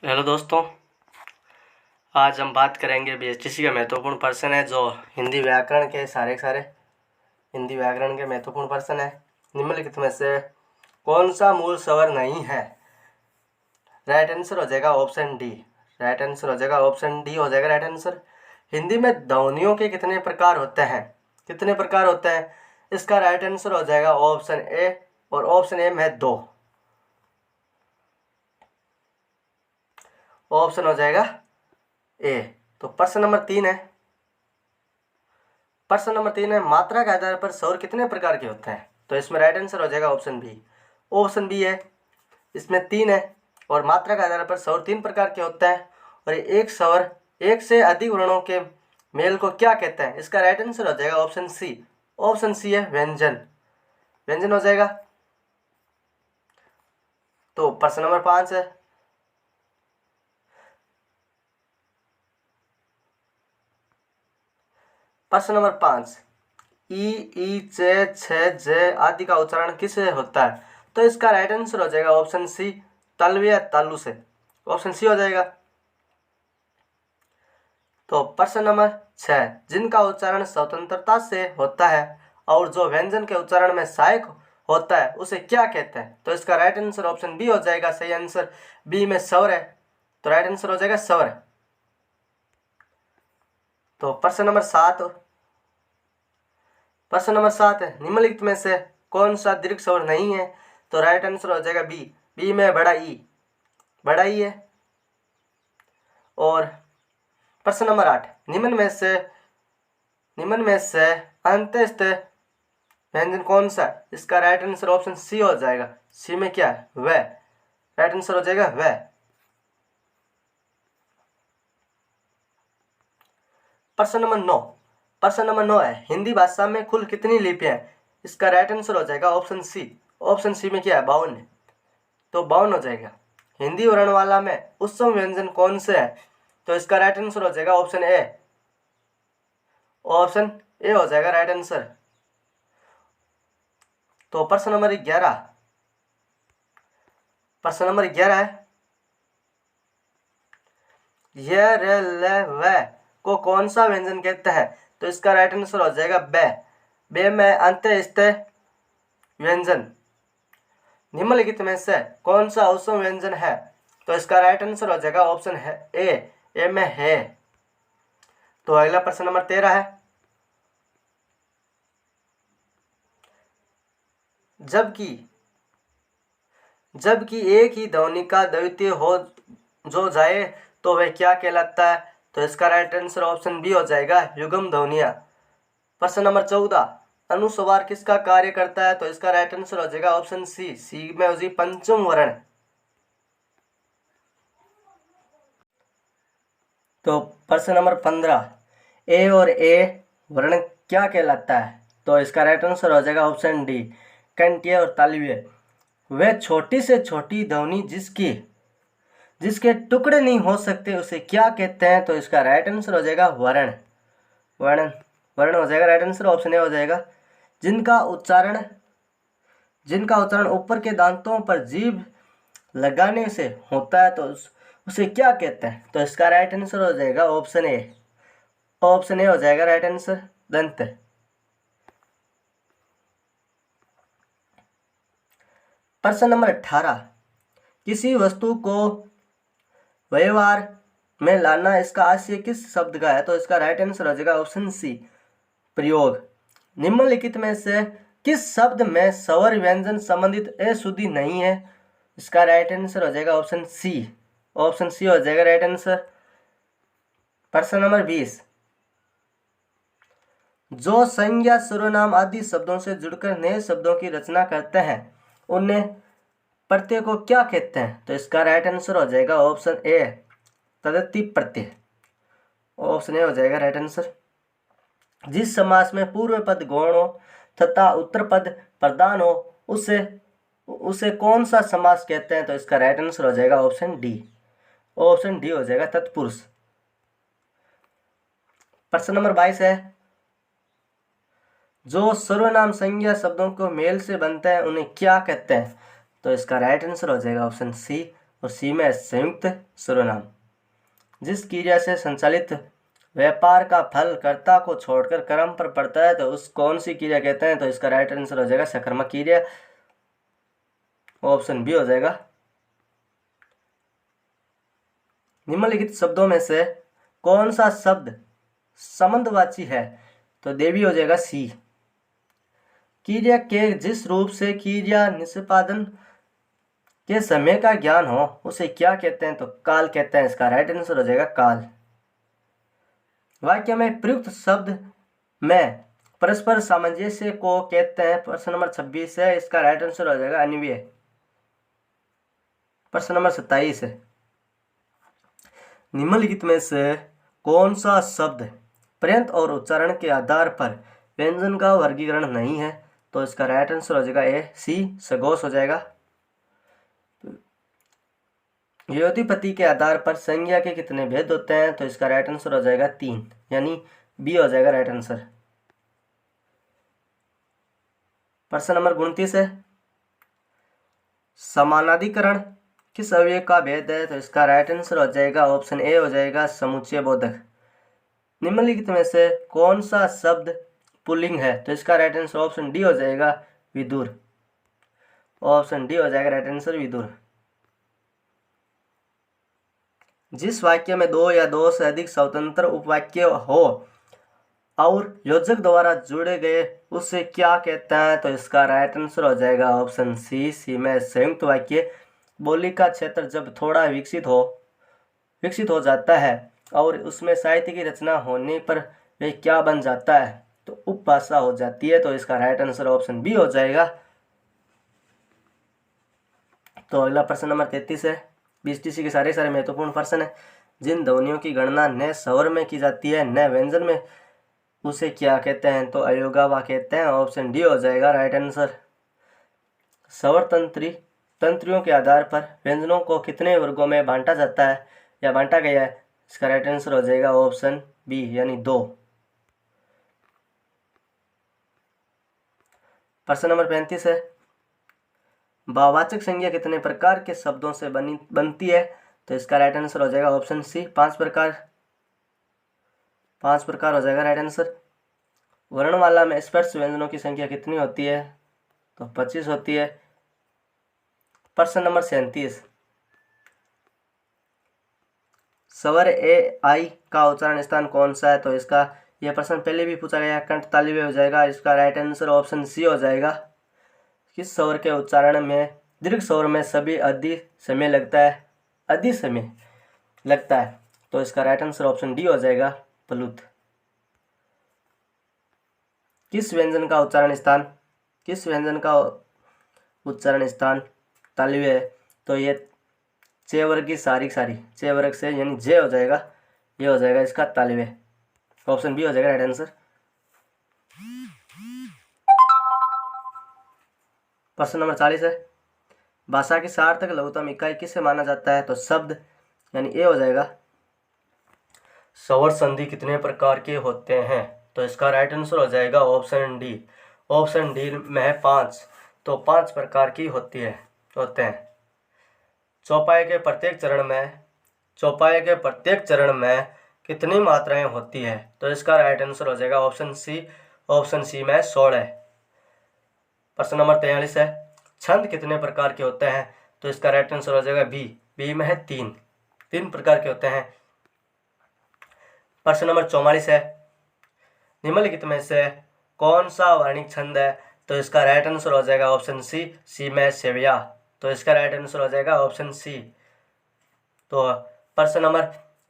Hello दोस्तों, आज हम बात करेंगे बीएचटीसी का महत्वपूर्ण प्रश्न है जो हिंदी व्याकरण के सारे हिंदी व्याकरण के महत्वपूर्ण प्रश्न है। निम्नलिखित में से कौन सा मूल स्वर नहीं है? राइट आंसर हो जाएगा ऑप्शन डी। राइट आंसर हो जाएगा ऑप्शन डी हो जाएगा राइट आंसर। हिंदी में ध्वनियों के कितने प्रकार होते हैं? कितने प्रकार होते हैं? इसका राइट आंसर हो जाएगा ऑप्शन ए, और ऑप्शन ए में 2। ऑप्शन हो जाएगा ए। तो प्रश्न नंबर 3 है। प्रश्न नंबर 3 है, मात्रा के आधार पर स्वर कितने प्रकार के होते हैं? तो इसमें राइट आंसर हो जाएगा ऑप्शन बी। ऑप्शन बी है, इसमें 3 है और मात्रा के आधार पर स्वर 3 प्रकार के होते हैं। और एक स्वर एक से अधिक वर्णों के मेल को क्या कहते हैं? इसका राइट आंसर हो जाएगा ऑप्शन सी। ऑप्शन सी है व्यंजन। व्यंजन हो जाएगा। तो प्रश्न नंबर 5 है। प्रश्न नंबर 5, ई चे छ जे आदि का उच्चारण किससे होता है? तो इसका राइट आंसर हो जाएगा ऑप्शन सी, तलवे या तालु से। ऑप्शन सी हो जाएगा। तो प्रश्न नंबर 6, जिनका उच्चारण स्वतंत्रता से होता है और जो व्यंजन के उच्चारण में सहायक होता है उसे क्या कहते हैं? तो इसका राइट आंसर ऑप्शन बी हो जाएगा। सही आंसर बी में स्वर है, तो राइट आंसर हो जाएगा स्वर। तो प्रश्न नंबर 7, प्रश्न नंबर 7 है, निम्नलिखित में से कौन सा दीर्घ स्वर नहीं है? तो राइट आंसर हो जाएगा बी। बी में बड़ा ई है। और प्रश्न नंबर 8, निम्न में से अंतस्थ व्यंजन कौन सा है? इसका राइट आंसर ऑप्शन सी हो जाएगा। सी में क्या है? वह। राइट आंसर हो जाएगा वह। प्रश्न नंबर 9, प्रश्न नंबर 9 है, हिंदी भाषा में कुल कितनी लिपियां हैं? इसका राइट आंसर हो जाएगा ऑप्शन सी। ऑप्शन सी में क्या है? 52 है, तो 52 हो जाएगा। हिंदी वर्णमाला में उत्तम व्यंजन कौन से है? तो इसका राइट आंसर हो जाएगा ऑप्शन ए। ऑप्शन ए हो जाएगा राइट आंसर। तो प्रश्न नंबर 11, प्रश्न नंबर 11 है, यह रे ले व को कौन सा व्यंजन कहते हैं? तो इसका राइट आंसर हो जाएगा बे। बे में अंत्यस्थ व्यंजन। निम्नलिखित में से कौन सा उत्तम व्यंजन है? तो इसका राइट आंसर हो जाएगा ऑप्शन है ए में है। तो अगला प्रश्न नंबर 13 है, जबकि एक ही ध्वनि का द्वितीय हो जो जाए तो वह क्या कहलाता है? तो इसका राइट आंसर ऑप्शन बी हो जाएगा युग्म ध्वनियां। प्रश्न नंबर 14, अनुस्वार किसका कार्य करता है? तो इसका राइट आंसर हो जाएगा ऑप्शन सी। सी में हो जी पंचम वर्ण। तो प्रश्न नंबर 15, ए और ए वर्ण क्या कहलाता है? तो इसका राइट आंसर हो जाएगा ऑप्शन डी, कंठीय और तालव्य। वह छोटी से छोटी ध्वनि जिसके टुकड़े नहीं हो सकते उसे क्या कहते हैं? तो इसका राइट आंसर हो जाएगा वर्ण। वर्ण हो जाएगा राइट आंसर। ऑप्शन ए हो जाएगा। जिनका उच्चारण ऊपर के दांतों पर जीभ लगाने से होता है तो उसे क्या कहते हैं? तो इसका राइट आंसर हो जाएगा ऑप्शन ए। ऑप्शन ए हो जाएगा राइट आंसर, दंत। प्रश्न नंबर 18, किसी वस्तु को व्यवहार में लाना इसका आशय किस शब्द का है? तो इसका राइट आंसर हो जाएगा ऑप्शन सी, प्रयोग। निम्नलिखित में से किस शब्द में स्वर व्यंजन संबंधित अशुद्धि नहीं है? इसका राइट आंसर हो जाएगा ऑप्शन सी। ऑप्शन सी हो जाएगा राइट आंसर। प्रश्न नंबर 20, जो संज्ञा सर्वनाम आदि शब्दों से जुड़कर नए शब्दों की रचना करते हैं उन्हें प्रत्यय को क्या कहते हैं? तो इसका राइट आंसर हो जाएगा ऑप्शन ए, तद्धित प्रत्यय। ऑप्शन ए हो जाएगा राइट आंसर। जिस समास में पूर्व पद गौण हो तथा उत्तर पद प्रधान हो उसे कौन सा समास कहते हैं? तो इसका राइट आंसर हो जाएगा ऑप्शन डी। ऑप्शन डी हो जाएगा तत्पुरुष। प्रश्न नंबर 22 है, जो सर्वनाम संज्ञा शब्दों को मेल से बनते हैं उन्हें क्या कहते हैं? तो इसका राइट आंसर हो जाएगा ऑप्शन सी, और सी में संयुक्त सर्वनाम। जिस क्रिया से संचालित व्यापार का फल कर्ता को छोड़कर कर्म पर पड़ता है तो उस कौन सी क्रिया कहते हैं? तो इसका राइट आंसर हो जाएगा सकर्मक क्रिया, ऑप्शन बी हो जाएगा। निम्नलिखित शब्दों में से कौन सा शब्द संबंधवाची है? तो देवी हो जाएगा सी। क्रिया के जिस रूप से क्रिया निष्पादन के समय का ज्ञान हो उसे क्या कहते हैं? तो काल कहते हैं। इसका राइट आंसर हो जाएगा काल। वाक्य में प्रयुक्त शब्द में परस्पर सामंजस्य को कहते हैं। प्रश्न नंबर 26 है, इसका राइट आंसर हो जाएगा अन्वय। प्रश्न नंबर 27 है, निम्नलिखित में से कौन सा शब्द पर्यंत और उच्चारण के आधार पर व्यंजन का वर्गीकरण नहीं है? तो इसका राइट आंसर हो जाएगा ए सी सगोश हो जाएगा। योदिपति के आधार पर संज्ञा के कितने भेद होते हैं? तो इसका राइट आंसर हो जाएगा 3, यानी बी हो जाएगा राइट आंसर। प्रश्न नंबर 29 है, समानाधिकरण किस अवयव का भेद है? तो इसका राइट आंसर हो जाएगा ऑप्शन ए हो जाएगा समुच्चय बोधक। निम्नलिखित में से कौन सा शब्द पुल्लिंग है? तो इसका राइट आंसर ऑप्शन डी हो जाएगा विदुर। ऑप्शन डी हो जाएगा राइट आंसर विदुर। जिस वाक्य में दो या दो से अधिक स्वतंत्र उपवाक्य हो और योजक द्वारा जुड़े गए उसे क्या कहते हैं? तो इसका राइट आंसर हो जाएगा ऑप्शन सी, सी में संयुक्त वाक्य। बोली का क्षेत्र जब थोड़ा विकसित हो जाता है और उसमें साहित्य की रचना होने पर वे क्या बन जाता है? तो उपभाषा हो जाती है। तो इसका राइट आंसर ऑप्शन बी हो जाएगा। तो अगला प्रश्न नंबर 33 है, बीएसटीसी के सारे महत्वपूर्ण प्रश्न है। जिन ध्वनियों की गणना न स्वर में की जाती है न व्यंजन में उसे क्या कहते हैं? तो अयोगावा कहते हैं। ऑप्शन डी हो जाएगा राइट आंसर। स्वर तंत्रियों के आधार पर व्यंजनों को कितने वर्गों में बांटा जाता है या बांटा गया है? इसका राइट आंसर हो जाएगा ऑप्शन बी, यानी 2। प्रश्न नंबर 35 है, भाववाचक संज्ञा कितने प्रकार के शब्दों से बनती है? तो इसका राइट आंसर हो जाएगा ऑप्शन सी, 5 प्रकार हो जाएगा राइट आंसर। वर्णमाला में स्पर्श व्यंजनों की संख्या कितनी होती है? तो 25 होती है। प्रश्न नंबर 37, स्वर ए आई का उच्चारण स्थान कौन सा है? तो इसका यह प्रश्न पहले भी पूछा गया, कंठ तालव्य हो जाएगा। इसका राइट आंसर ऑप्शन सी हो जाएगा। किस स्वर के उच्चारण में दीर्घ स्वर में सभी अधिक समय लगता है? तो इसका राइट आंसर ऑप्शन डी हो जाएगा प्लुत। किस व्यंजन का उच्चारण स्थान तालव्य है? तो ये चे वर्ग की सारी चे वर्ग से, यानी जे हो जाएगा, ये हो जाएगा इसका तालव्य। ऑप्शन बी हो जाएगा राइट आंसर। प्रश्न नंबर 40 है, भाषा की सार्थक लघुत्तम इकाई किसे माना जाता है? तो शब्द, यानी ए हो जाएगा। स्वर संधि कितने प्रकार के होते हैं? तो इसका राइट आंसर हो जाएगा ऑप्शन डी। ऑप्शन डी में 5, तो 5 प्रकार की होते हैं। चौपाई के प्रत्येक चरण में कितनी मात्राएं होती है? तो इसका राइट आंसर हो जाएगा ऑप्शन सी में 16। प्रश्न नंबर 43 है, छंद कितने प्रकार के होते हैं? तो इसका राइट आंसर हो जाएगा बी में है 3 प्रकार के होते हैं। प्रश्न नंबर 44 है, निम्नलिखित में से कौन सा वर्णिक छंद है? तो इसका राइट आंसर हो जाएगा ऑप्शन सी में सेविया। तो इसका राइट आंसर हो जाएगा ऑप्शन सी। तो प्रश्न नंबर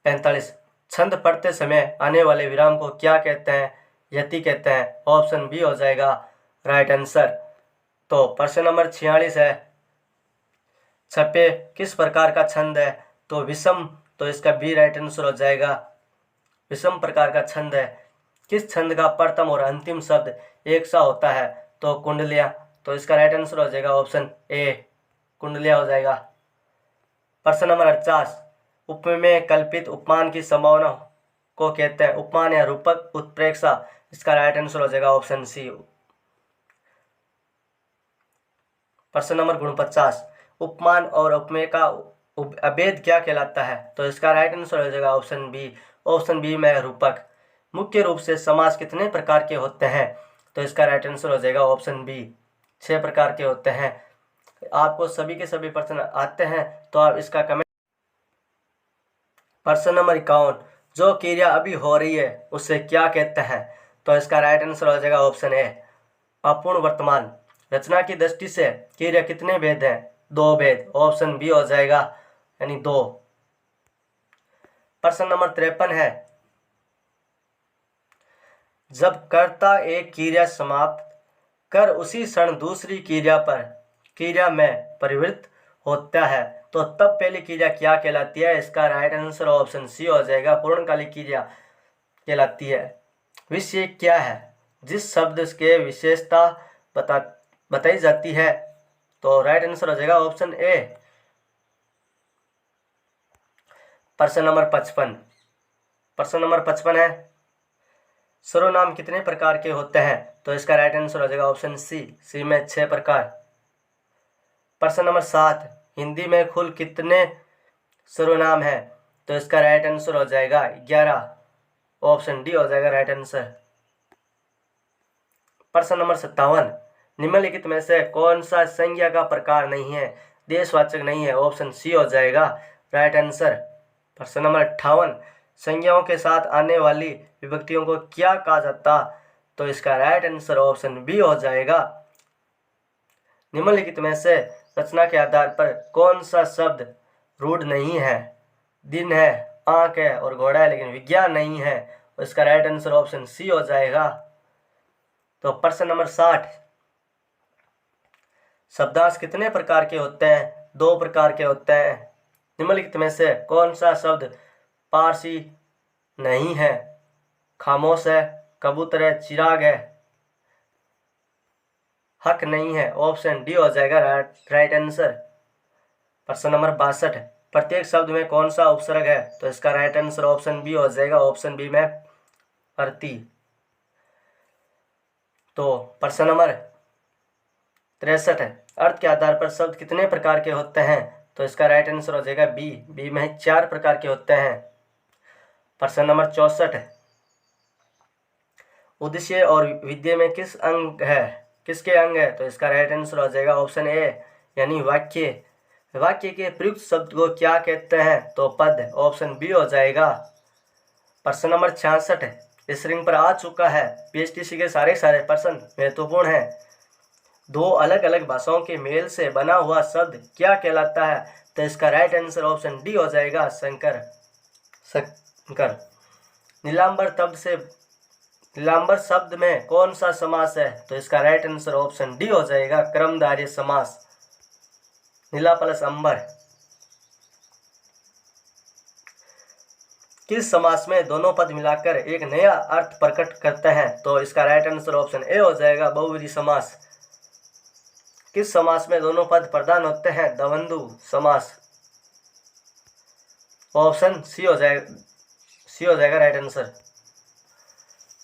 45, छंद पढ़ते समय आने वाले विराम को क्या कहते हैं? यति कहते हैं। ऑप्शन बी हो जाएगा राइट आंसर। तो प्रश्न नंबर 46 है, छपे किस प्रकार का छंद है? तो विषम। तो इसका बी राइट आंसर हो जाएगा, विषम प्रकार का छंद है। किस छंद का प्रथम और अंतिम शब्द एक सा होता है? तो कुंडलिया। तो इसका राइट आंसर हो जाएगा ऑप्शन ए, कुंडलिया हो जाएगा। प्रश्न नंबर 50, उपमेय कल्पित उपमान की संभावना को कहते हैं उपमान या रूपक उत्प्रेक्षा। इसका राइट आंसर हो जाएगा ऑप्शन सी। प्रश्न नंबर 49, उपमान और उपमेय का अभेद क्या कहलाता है? तो इसका राइट आंसर हो जाएगा ऑप्शन बी। ऑप्शन बी में रूपक। मुख्य रूप से समास कितने प्रकार के होते हैं? तो इसका राइट आंसर हो जाएगा ऑप्शन बी, 6 प्रकार के होते हैं। आपको सभी के सभी प्रश्न आते हैं तो आप इसका कमेंट। प्रश्न नंबर 51, जो क्रिया अभी हो रही है उसे क्या कहते हैं? तो इसका राइट आंसर हो जाएगा ऑप्शन ए, अपूर्ण वर्तमान। रचना की दृष्टि से क्रिया कितने भेद हैं? 2 भेद। ऑप्शन बी हो जाएगा, यानी 2। प्रश्न नंबर 53 है, जब कर्ता एक क्रिया समाप्त कर उसी क्षण दूसरी क्रिया में परिवर्तित होता है तो तब पहली क्रिया क्या कहलाती है? इसका राइट आंसर ऑप्शन सी हो जाएगा, पूर्णकालिक क्रिया कहलाती है। विषय क्या है जिस शब्द के विशेषता बताई जाती है? तो राइट आंसर हो जाएगा ऑप्शन ए। प्रश्न नंबर 55। प्रश्न नंबर 55 है, सर्वनाम कितने प्रकार के होते हैं? तो इसका राइट आंसर हो जाएगा ऑप्शन सी में 6 प्रकार। प्रश्न नंबर 7, हिंदी में कुल कितने सर्वनाम हैं? तो इसका राइट आंसर हो जाएगा 11। ऑप्शन डी हो जाएगा राइट आंसर। प्रश्न नंबर 57, निम्नलिखित में से कौन सा संज्ञा का प्रकार नहीं है, देशवाचक नहीं है? ऑप्शन सी हो जाएगा राइट आंसर। प्रश्न नंबर 58, संज्ञाओं के साथ आने वाली विभक्तियों को क्या कहा जाता? तो इसका राइट आंसर ऑप्शन बी हो जाएगा। निम्नलिखित में से रचना के आधार पर कौन सा शब्द रूढ़ नहीं है? दिन है, आंख है और घोड़ा है, लेकिन विज्ञान नहीं है। इसका राइट आंसर ऑप्शन सी हो जाएगा। तो प्रश्न नंबर 60, शब्दांश कितने प्रकार के होते हैं? 2 प्रकार के होते हैं। निम्नलिखित में से कौन सा शब्द पारसी नहीं है? खामोश है, कबूतर है, चिराग है, हक नहीं है। ऑप्शन डी हो जाएगा राइट आंसर। प्रश्न नंबर 62, प्रत्येक शब्द में कौन सा उपसर्ग है? तो इसका राइट आंसर ऑप्शन बी हो जाएगा, ऑप्शन बी में प्रति। तो प्रश्न नंबर 63 है, अर्थ के आधार पर शब्द कितने प्रकार के होते हैं? तो इसका राइट आंसर हो जाएगा बी में 4 प्रकार के होते हैं। प्रश्न नंबर 64 है, उद्देश्य और विधेय में किसके अंग है? तो इसका राइट आंसर हो जाएगा ऑप्शन ए, यानी वाक्य। वाक्य के प्रयुक्त शब्द को क्या कहते हैं? तो पद। ऑप्शन बी हो जाएगा। प्रश्न नंबर 66 है, इस रिंग पर आ चुका है। पीएचटीसी के सारे प्रश्न महत्वपूर्ण हैं। 2 अलग अलग भाषाओं के मेल से बना हुआ शब्द क्या कहलाता है? तो इसका राइट आंसर ऑप्शन डी हो जाएगा, संकर। नीलांबर शब्द में कौन सा समास है? तो इसका राइट आंसर ऑप्शन डी हो जाएगा, क्रमधारय समास। नीला प्लस अंबर। किस समास में दोनों पद मिलाकर एक नया अर्थ प्रकट करते हैं? तो इसका राइट आंसर ऑप्शन ए हो जाएगा, बहुव्रीहि समास। किस समास में दोनों पद प्रधान होते हैं? द्वंद्व समास। ऑप्शन सी हो जाएगा राइट आंसर।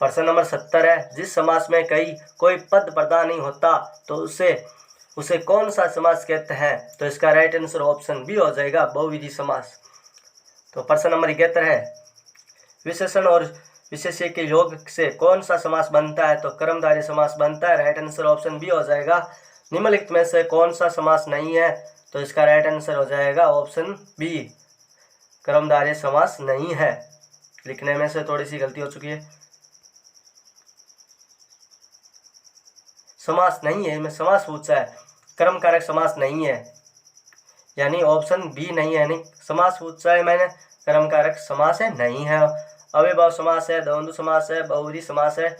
प्रश्न नंबर 70 है, जिस समास में कोई पद प्रधान नहीं होता तो उसे कौन सा समास कहते हैं? तो इसका राइट आंसर ऑप्शन बी हो जाएगा, बहुव्रीहि समास। तो प्रश्न नंबर 71 है, विशेषण और विशेष्य के योग से कौन सा समास बनता है? तो कर्मधारय समास बनता है। राइट आंसर ऑप्शन बी हो जाएगा। निम्नलिखित में से कौन सा समास नहीं है? तो इसका राइट आंसर हो जाएगा ऑप्शन बी, कर्मधारय समास नहीं है। लिखने में से थोड़ी सी गलती हो चुकी है, समास नहीं है, इसमें समास पूछा है, कर्म कारक समास नहीं है, यानी ऑप्शन बी नहीं है। यानी समास पूछा है मैंने, कर्म कारक समास है नहीं है। अव्ययभाव समास है, द्वंद्व समास है, बहुव्रीहि समास है।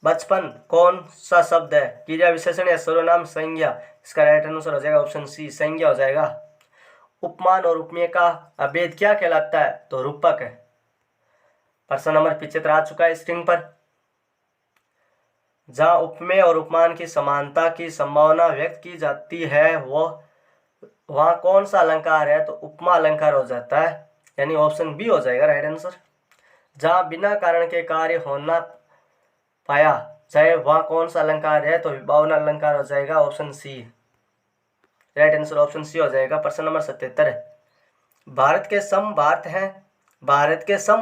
बचपन कौन सा शब्द है? क्रिया विशेषण या सर्वनाम संज्ञा? इसका राइट आंसर हो जाएगा ऑप्शन सी, संज्ञा हो जाएगा। उपमान और उपमेय का अभेद क्या कहलाता है? तो रूपक है। प्रश्न नंबर 75 आ चुका है स्क्रीन पर। जहाँ उपमेय और उपमान की समानता की संभावना व्यक्त की जाती है वहाँ कौन सा अलंकार है? तो उपमा अलंकार हो जाता है, यानी ऑप्शन बी हो जाएगा राइट आंसर। जहाँ बिना कारण के कार्य होना पाया चाहे वहाँ कौन सा अलंकार है, तो विभावना अलंकार हो जाएगा option C. Right answer option C हो जाएगा। प्रश्न नंबर 77, भारत के सम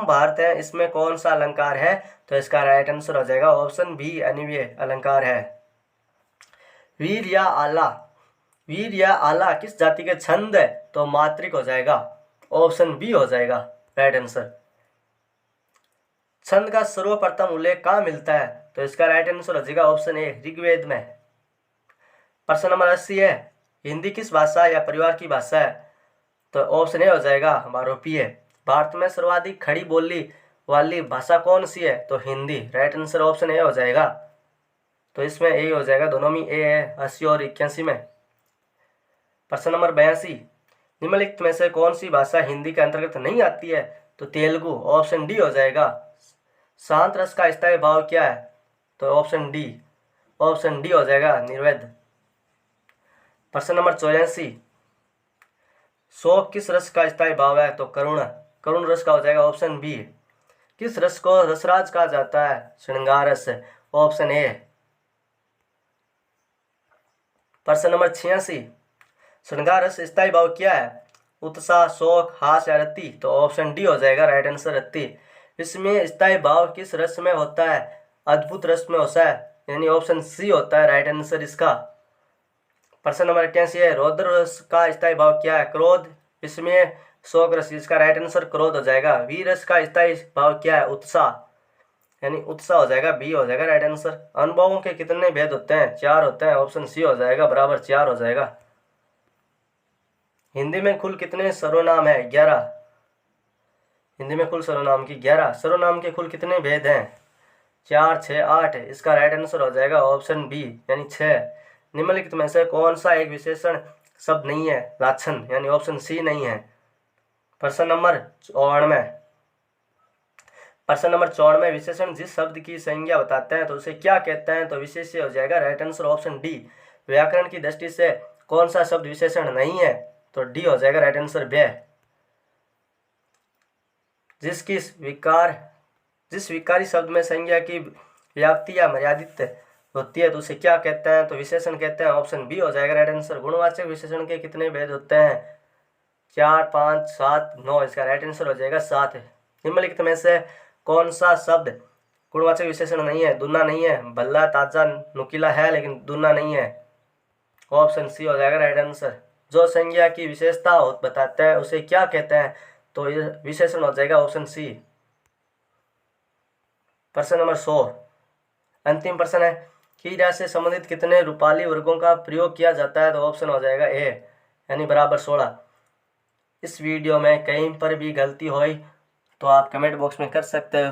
भारत है, इसमें कौन सा अलंकार है, तो इसका राइट आंसर हो जाएगा ऑप्शन बी, अनिव्यय अलंकार है। वीर या आला किस जाति के छंद है, तो मात्रिक हो जाएगा, ऑप्शन बी हो जाएगा राइट आंसर। छंद का सर्वप्रथम उल्लेख कहाँ मिलता है, तो इसका राइट आंसर हो जाएगा ऑप्शन ए, ऋग्वेद में। प्रश्न नंबर 80 है, हिंदी किस भाषा या परिवार की भाषा है, तो ऑप्शन ए हो जाएगा आरोपीय। भारत में सर्वाधिक खड़ी बोली वाली भाषा कौन सी है, तो Hindi. Right answer option A हो जाएगा। तो इसमें ए हो जाएगा, दोनों में ए है 80 और 81 में। प्रश्न नंबर 82, निम्नलिखित में से कौन सी भाषा हिंदी के अंतर्गत नहीं आती है, तो तेलुगु, ऑप्शन डी हो जाएगा। शांत रस का स्थायी भाव क्या है, तो ऑप्शन डी हो जाएगा, निर्वेद। प्रश्न नंबर 84, शोक किस रस का स्थायी भाव है, तो करुण रस का हो जाएगा, ऑप्शन बी। किस रस को रसराज कहा जाता है, श्रृंगार रस, ऑप्शन ए। प्रश्न नंबर 86, श्रृंगार रस स्थायी भाव क्या है, उत्साह, शोक, हास या रति, तो ऑप्शन डी हो जाएगा राइट आंसर, रति। इसमें स्थायी भाव किस रस में होता है, अद्भुत रस में होता है, यानी ऑप्शन सी होता है राइट आंसर इसका। प्रश्न नंबर 88 है, रौद्र रस का स्थायी भाव क्या है, क्रोध, इसमें शोक रस, इसका राइट आंसर क्रोध हो जाएगा। वीर रस का स्थायी भाव क्या है, उत्साह, यानी उत्साह हो जाएगा, बी हो जाएगा राइट आंसर। अनुभवों के कितने भेद होते हैं, 4 होते हैं, ऑप्शन सी हो जाएगा, बराबर 4 हो जाएगा। हिंदी में कुल कितने सर्वनाम है, 11। हिंदी में कुल सर्वनाम की 11। सर्वनाम के कुल कितने भेद हैं, 4, 6, 8, इसका राइट आंसर हो जाएगा ऑप्शन बी, यानी 6। निम्नलिखित में से कौन सा एक विशेषण शब्द नहीं है, लाछन, यानी ऑप्शन सी नहीं है। प्रश्न नंबर 94, विशेषण जिस शब्द की संज्ञा बताते हैं तो उसे क्या कहते हैं, तो विशेष्य हो जाएगा, राइट आंसर ऑप्शन डी। व्याकरण की दृष्टि से कौन सा शब्द विशेषण नहीं है, तो डी हो जाएगा राइट आंसर, व्यय। जिस विकारी शब्द में संज्ञा की व्याप्ति या मर्यादित होती है तो उसे क्या कहते हैं, तो विशेषण कहते हैं, ऑप्शन बी हो जाएगा राइट आंसर। गुणवाचक विशेषण के कितने भेद होते हैं, 4, 5, 7, 9, इसका राइट आंसर हो जाएगा 7। निम्नलिखित में से कौन सा शब्द गुणवाचक विशेषण नहीं है, दुना नहीं है, भल्ला, ताजा, नुकीला है लेकिन दुना नहीं है, ऑप्शन सी हो जाएगा राइट आंसर। जो संज्ञा की विशेषता बताते हैं उसे क्या कहते हैं, तो ये विशेषण हो जाएगा ऑप्शन सी। प्रश्न नंबर 100, अंतिम प्रश्न है, क्रिया से संबंधित कितने रूपाली वर्गों का प्रयोग किया जाता है, तो ऑप्शन हो जाएगा ए, यानी बराबर 16। इस वीडियो में कहीं पर भी गलती हुई तो आप कमेंट बॉक्स में कर सकते हो।